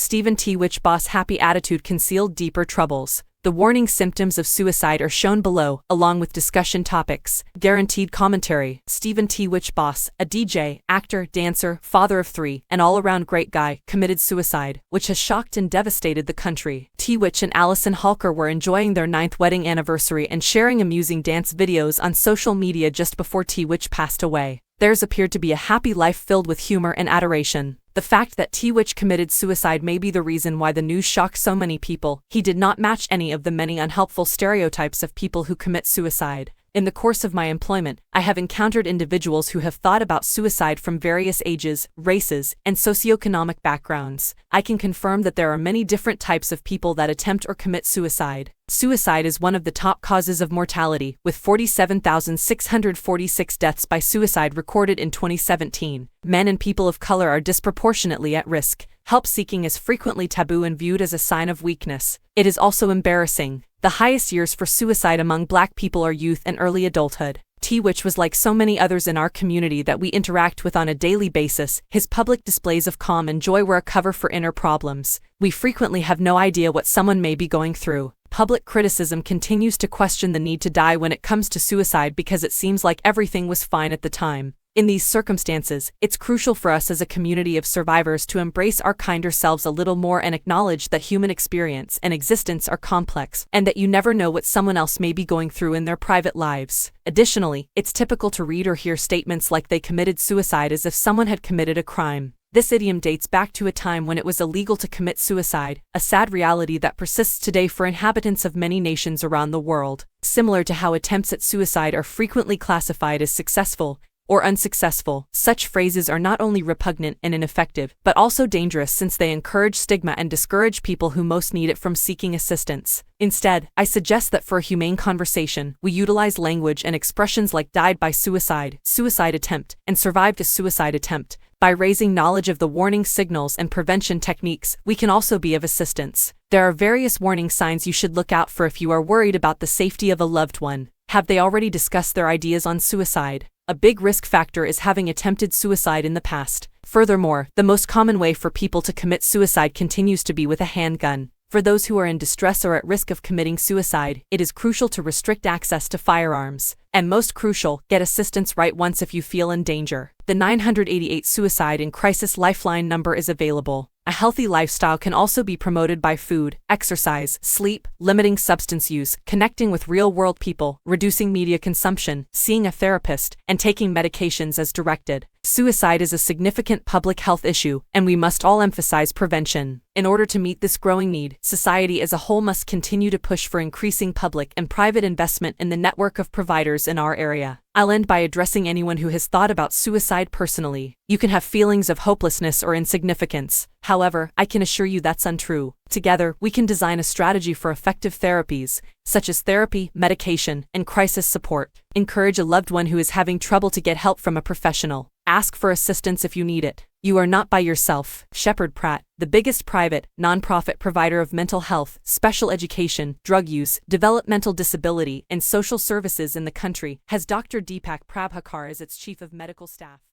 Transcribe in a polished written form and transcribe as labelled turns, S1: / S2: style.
S1: tWitch boss happy attitude concealed deeper troubles. The warning symptoms of suicide are shown below, along with discussion topics. Guaranteed commentary. tWitch boss, a DJ, actor, dancer, father of 3, and all-around great guy, committed suicide, which has shocked and devastated the country. tWitch and Allison Halker were enjoying their 9th wedding anniversary and sharing amusing dance videos on social media just before tWitch passed away. Theirs appeared to be a happy life filled with humor and adoration. The fact that tWitch committed suicide may be the reason why the news shocked so many people. He did not match any of the many unhelpful stereotypes of people who commit suicide. In the course of my employment, I have encountered individuals who have thought about suicide from various ages, races, and socioeconomic backgrounds. I can confirm that there are many different types of people that attempt or commit suicide. Suicide is one of the top causes of mortality, with 47,646 deaths by suicide recorded in 2017. Men and people of color are disproportionately at risk. Help seeking is frequently taboo and viewed as a sign of weakness. It is also embarrassing. The highest years for suicide among Black people are youth and early adulthood. tWitch was like so many others in our community that we interact with on a daily basis. His public displays of calm and joy were a cover for inner problems. We frequently have no idea what someone may be going through. Public criticism continues to question the need to die when it comes to suicide because it seems like everything was fine at the time. In these circumstances, it's crucial for us as a community of survivors to embrace our kinder selves a little more and acknowledge that human experience and existence are complex, and that you never know what someone else may be going through in their private lives. Additionally, it's typical to read or hear statements like they committed suicide as if someone had committed a crime. This idiom dates back to a time when it was illegal to commit suicide, a sad reality that persists today for inhabitants of many nations around the world. Similar to how attempts at suicide are frequently classified as successful or unsuccessful, such phrases are not only repugnant and ineffective, but also dangerous since they encourage stigma and discourage people who most need it from seeking assistance. Instead, I suggest that for a humane conversation, we utilize language and expressions like died by suicide, suicide attempt, and survived a suicide attempt. By raising knowledge of the warning signals and prevention techniques, we can also be of assistance. There are various warning signs you should look out for if you are worried about the safety of a loved one. Have they already discussed their ideas on suicide? A big risk factor is having attempted suicide in the past. Furthermore, the most common way for people to commit suicide continues to be with a handgun. For those who are in distress or at risk of committing suicide, it is crucial to restrict access to firearms. And most crucial, get assistance right once if you feel in danger. The 988 Suicide and Crisis Lifeline number is available. A healthy lifestyle can also be promoted by food, exercise, sleep, limiting substance use, connecting with real-world people, reducing media consumption, seeing a therapist, and taking medications as directed. Suicide is a significant public health issue, and we must all emphasize prevention. In order to meet this growing need, society as a whole must continue to push for increasing public and private investment in the network of providers in our area. I'll end by addressing anyone who has thought about suicide personally. You can have feelings of hopelessness or insignificance. However, I can assure you that's untrue. Together, we can design a strategy for effective therapies, such as therapy, medication, and crisis support. Encourage a loved one who is having trouble to get help from a professional. Ask for assistance if you need it. You are not by yourself. Shepherd Pratt, the biggest private, nonprofit provider of mental health, special education, drug use, developmental disability, and social services in the country, has Dr. Deepak Prabhakar as its chief of medical staff.